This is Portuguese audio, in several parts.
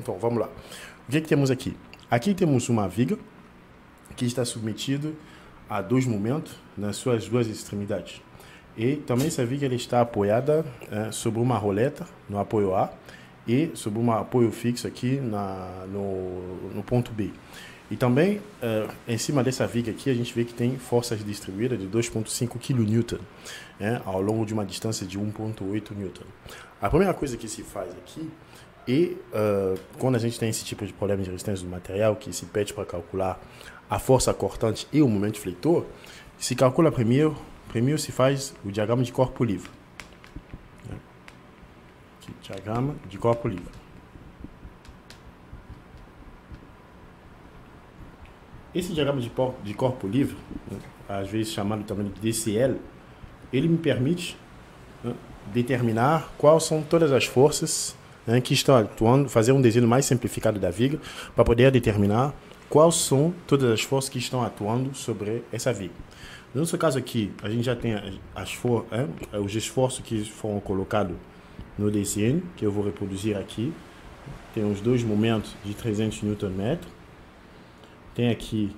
Então, vamos lá. O que temos aqui? Aqui temos uma viga que está submetida a dois momentos nas suas duas extremidades. E também essa viga ela está apoiada sobre uma roleta no apoio A e sobre um apoio fixo aqui no ponto B. E também, em cima dessa viga aqui, a gente vê que tem forças distribuídas de 2,5 kN ao longo de uma distância de 1,8 N. A primeira coisa que se faz aqui é, quando a gente tem esse tipo de problema de resistência do material, que se pede para calcular a força cortante e o momento fletor, se calcula primeiro se faz o diagrama de corpo livre. Aqui, diagrama de corpo livre. Esse diagrama de corpo livre, às vezes chamado também de DCL, ele me permite determinar quais são todas as forças que estão atuando, fazer um desenho mais simplificado da viga, para poder determinar quais são todas as forças que estão atuando sobre essa viga. No nosso caso aqui, a gente já tem os esforços que foram colocados no DCN, que eu vou reproduzir aqui. Tem os dois momentos de 300 Nm. Tem aqui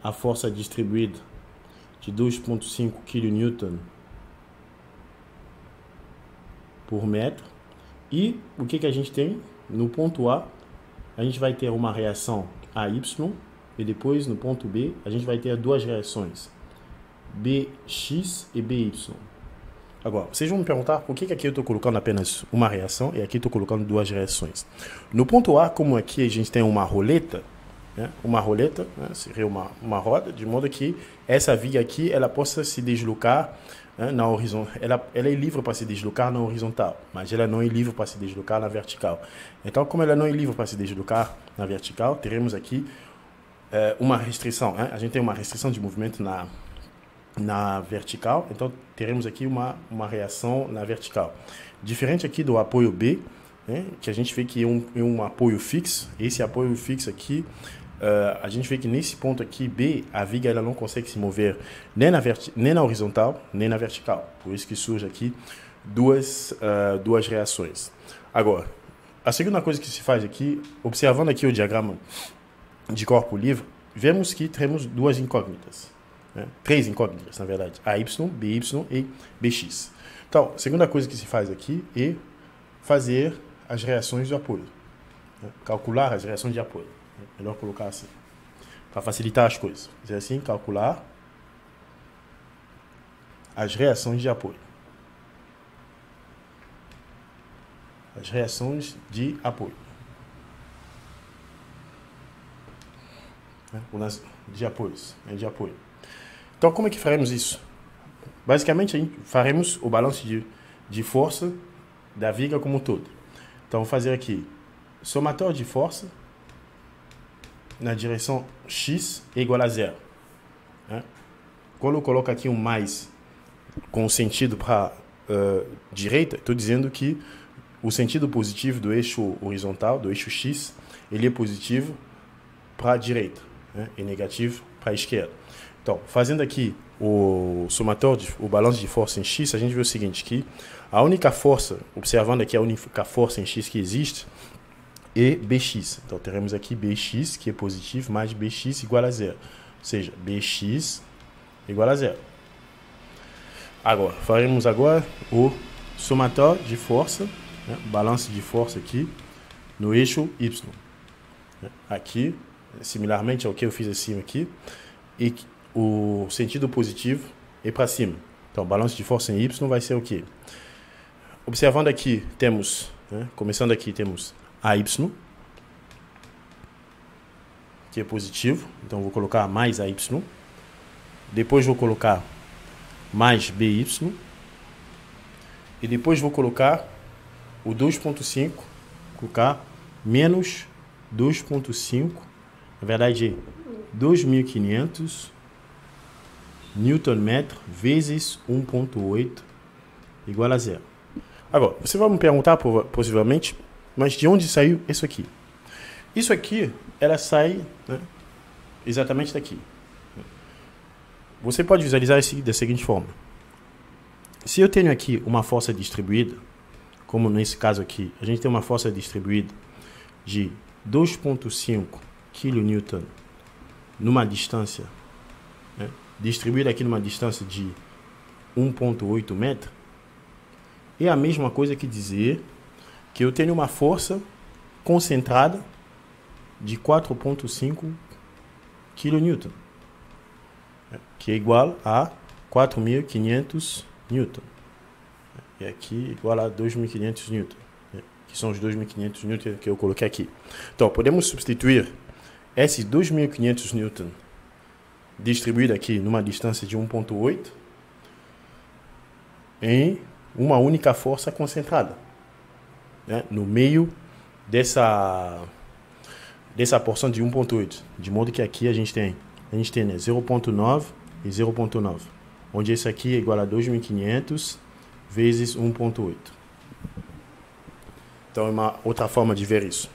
a força distribuída de 2,5 kN por metro. E o que a gente tem? No ponto A, a gente vai ter uma reação AY, e depois no ponto B, a gente vai ter duas reações, BX e BY. Agora, vocês vão me perguntar por que aqui eu estou colocando apenas uma reação e aqui estou colocando duas reações. No ponto A, como aqui a gente tem uma roleta, seria uma roda, de modo que essa viga aqui ela possa se deslocar na horizontal. Ela é livre para se deslocar na horizontal, mas ela não é livre para se deslocar na vertical. Então, como ela não é livre para se deslocar na vertical, teremos aqui uma restrição. A gente tem uma restrição de movimento na vertical, então teremos aqui uma reação na vertical. Diferente aqui do apoio B, que a gente vê que é um apoio fixo. Esse apoio fixo aqui, a gente vê que nesse ponto aqui, B, a viga ela não consegue se mover nem na horizontal, nem na vertical. Por isso que surge aqui duas reações. Agora, a segunda coisa que se faz aqui, observando aqui o diagrama de corpo livre, vemos que temos duas incógnitas. Três incógnitas, na verdade, AY, BY e BX. Então, a segunda coisa que se faz aqui é fazer as reações de apoio. Calcular as reações de apoio. Melhor colocar assim, para facilitar as coisas. Dizer assim, calcular as reações de apoio. As reações de apoio. De apoio. Então, como é que faremos isso? Basicamente, a gente faremos o balanço de força da viga como um todo. Então, vou fazer aqui somatório de força na direção X é igual a zero. Quando eu coloco aqui um mais com o sentido para direita, estou dizendo que o sentido positivo do eixo horizontal, do eixo X, ele é positivo para a direita, e negativo para a esquerda. Então, fazendo aqui o somatório, o balanço de força em X, a gente vê o seguinte, que a única força, observando aqui a única força em X que existe, é BX. Então, teremos aqui BX, que é positivo, mais BX igual a zero. Ou seja, BX igual a zero. Agora, faremos agora o somatório de força, balanço de força aqui, no eixo Y. Aqui, similarmente ao que eu fiz acima aqui, e o sentido positivo é para cima. Então, balanço de força em Y vai ser o quê? Observando aqui, temos, começando aqui, temos AY, que é positivo. Então, vou colocar mais AY. Depois, vou colocar mais BY. E depois, vou colocar o 2,5, colocar menos 2,5, na verdade, 2.500 Nm vezes 1,8 igual a zero. Agora, você vai me perguntar, possivelmente, mas de onde saiu isso aqui? Isso aqui, ela sai exatamente daqui. Você pode visualizar isso da seguinte forma. Se eu tenho aqui uma força distribuída, como nesse caso aqui, a gente tem uma força distribuída de 2,5 kN numa distância, né, distribuída aqui numa distância de 1,8 metros, é a mesma coisa que dizer que eu tenho uma força concentrada de 4,5 kN, que é igual a 4.500 Newton. E aqui igual a 2.500 Newton, que são os 2.500 Newton que eu coloquei aqui. Então, podemos substituir esses 2.500 Newton distribuído aqui numa distância de 1,8 em uma única força concentrada, né, no meio dessa porção de 1,8, de modo que aqui a gente tem né, 0,9 e 0,9, onde esse aqui é igual a 2.500 vezes 1,8. Então é uma outra forma de ver isso.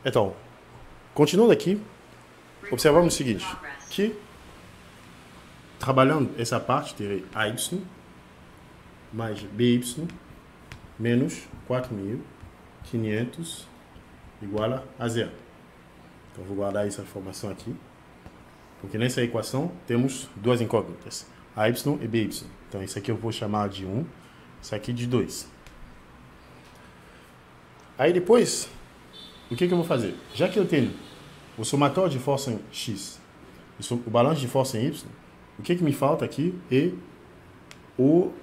Então, continuando aqui, observamos o seguinte, que trabalhando essa parte, terei AY mais BY menos 4.500 igual a zero. Então, vou guardar essa informação aqui, porque nessa equação temos duas incógnitas, AY e BY. Então, isso aqui eu vou chamar de 1, isso aqui de 2. Aí depois, o que eu vou fazer? Já que eu tenho o somatório de força em X e o balanço de força em Y, o que me falta aqui é o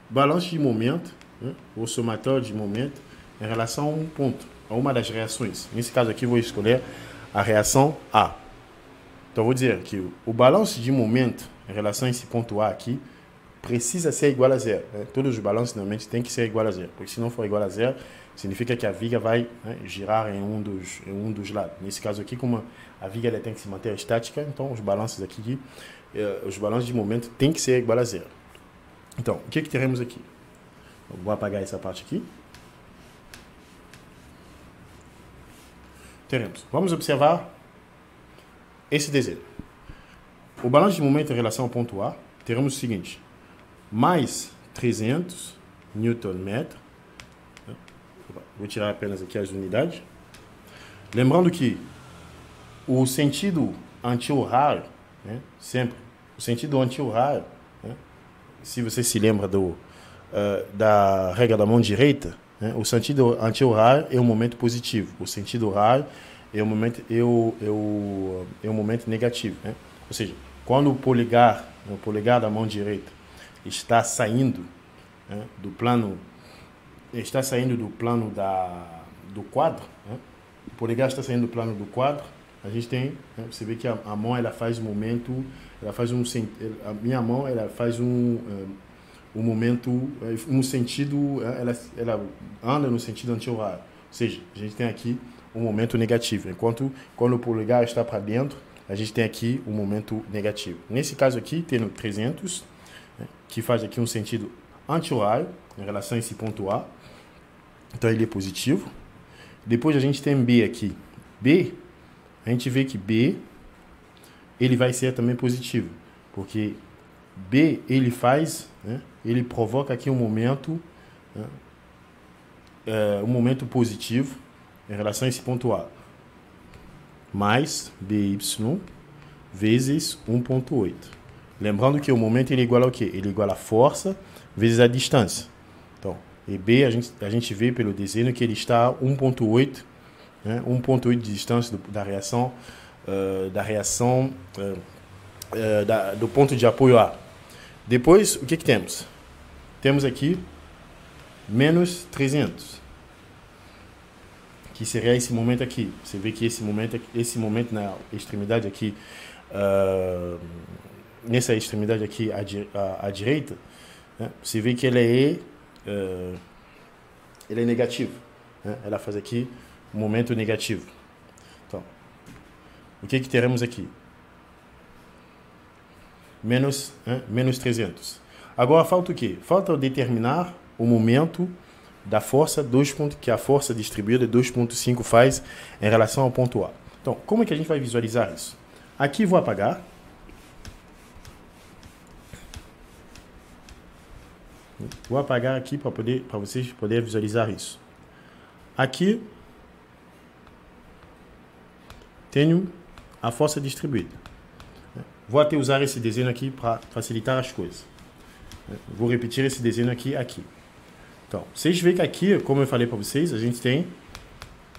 balanço de momento, né, o somatório de momento em relação a um ponto, a uma das reações. Nesse caso aqui, vou escolher a reação A. Então, vou dizer que o balanço de momento em relação a esse ponto A aqui precisa ser igual a zero. Né? Todos os balanços, normalmente, têm que ser igual a zero. Porque se não for igual a zero, significa que a viga vai, né, girar em um dos lados. Nesse caso aqui, como a viga ela tem que se manter estática, então os balanços aqui, os balanços de momento têm que ser igual a zero. Então, o que teremos aqui? Eu vou apagar essa parte aqui. Teremos. Vamos observar esse desenho. O balanço de momento em relação ao ponto A, teremos o seguinte, mais 300 Nm. Vou tirar apenas aqui as unidades. Lembrando que o sentido anti-horário, né, sempre, o sentido anti-horário, né, se você se lembra da regra da mão direita, né, o sentido anti-horário é o momento positivo, o sentido horário é o momento negativo. Né? Ou seja, quando o polegar da mão direita está saindo, né, do plano do quadro, né? O polegar está saindo do plano do quadro, a gente tem, né, você vê que a mão ela faz momento, a minha mão ela faz momento, um sentido, ela anda no sentido anti-horário, ou seja, a gente tem aqui um momento negativo, enquanto quando o polegar está para dentro, a gente tem aqui um momento negativo. Nesse caso aqui, tendo 300, né, que faz aqui um sentido anti-horário em relação a esse ponto A, então ele é positivo. Depois a gente tem B aqui. B, a gente vê que B, ele vai ser também positivo, porque B, ele faz, né, ele provoca aqui um momento, né, um momento positivo em relação a esse ponto A, mais BY vezes 1,8. Lembrando que o momento ele é igual ao quê? Ele é igual a força vezes a distância. Então, e B, a gente vê pelo desenho que ele está a 1,8, né, 1,8 de distância da reação, do ponto de apoio A. Depois, o que temos? Temos aqui menos 300, que seria esse momento aqui. Você vê que esse momento na extremidade aqui, nessa extremidade aqui à direita, né, você vê que ele é negativo, né? Ela faz aqui um momento negativo. Então, o que teremos aqui? Menos 300. Agora falta o quê? Falta determinar o momento da força que a força distribuída 2,5 faz em relação ao ponto A. Então, como é que a gente vai visualizar isso? Aqui vou apagar. Vou apagar aqui para vocês poderem visualizar isso. Aqui tenho a força distribuída. Vou até usar esse desenho aqui para facilitar as coisas. Vou repetir esse desenho aqui. Então, vocês veem que aqui, como eu falei para vocês, a gente tem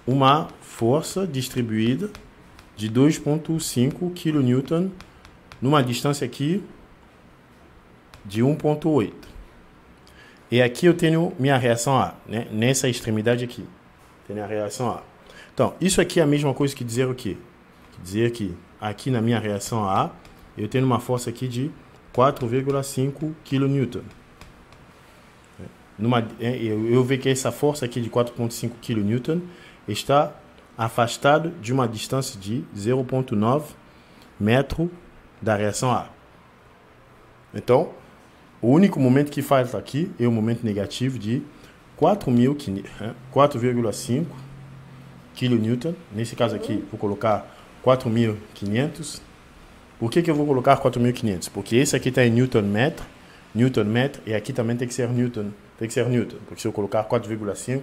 uma força distribuída de 2,5 kN numa distância aqui de 1,8. E aqui eu tenho minha reação A, né? Nessa extremidade aqui. Tenho a reação A. Então, isso aqui é a mesma coisa que dizer o quê? Dizer que aqui na minha reação A, eu tenho uma força aqui de 4,5 kN. Eu vejo que essa força aqui de 4,5 kN está afastado de uma distância de 0,9 metro da reação A. Então, o único momento que falta aqui é o momento negativo de 4,5 kN. Nesse caso aqui, vou colocar 4.500. Por que eu vou colocar 4.500? Porque esse aqui está em Newton metro, e aqui também tem que ser Newton. Porque se eu colocar 4,5,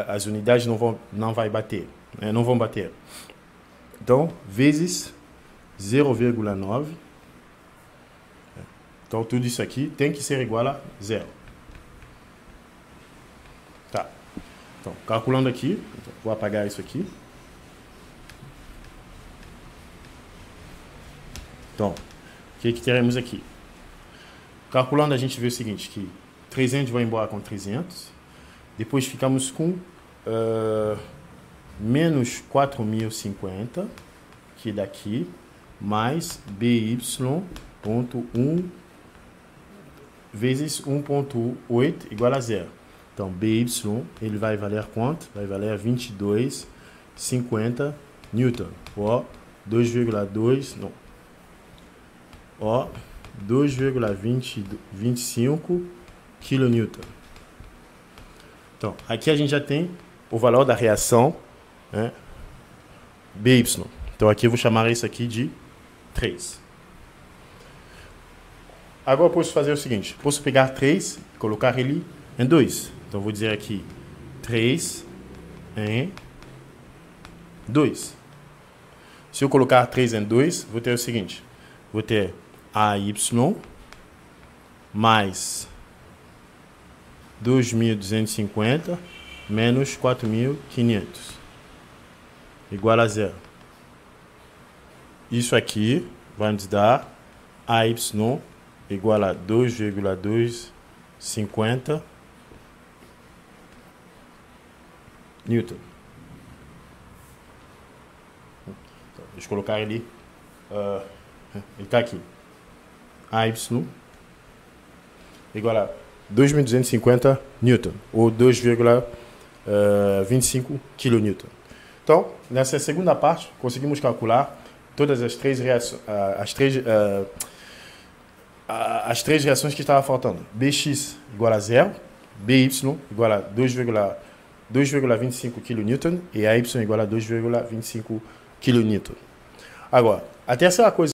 as unidades não vão bater. Então, vezes 0,9. Então, tudo isso aqui tem que ser igual a 0. Tá. Então, calculando aqui, vou apagar isso aqui. Então, o que teremos aqui? Calculando, a gente vê o seguinte, que 300 vai embora com 300. Depois ficamos com menos 4.050, que daqui, mais BY.1 vezes 1.8 igual a 0. Então, BY, ele vai valer quanto? Vai valer 22,50 Newton. Ó, 2,25 kN. Então, aqui a gente já tem o valor da reação, né, BY. Então, aqui eu vou chamar isso aqui de 3. Agora eu posso fazer o seguinte. Posso pegar 3 e colocar ele em 2. Então, vou dizer aqui 3 em 2. Se eu colocar 3 em 2, vou ter o seguinte. Vou ter AY mais 2.250 menos 4.500 igual a 0. Isso aqui vai nos dar AY igual a 2,250 Newton. Então, deixa eu colocar ele. Ele está aqui. AY igual a 2.250 Newton, ou 2,25 kN. Então, nessa segunda parte, conseguimos calcular todas as três reações, as três reações que estavam faltando. Bx igual a 0, By igual a 2,25 kN e AY igual a 2,25 kN. Agora, a terceira coisa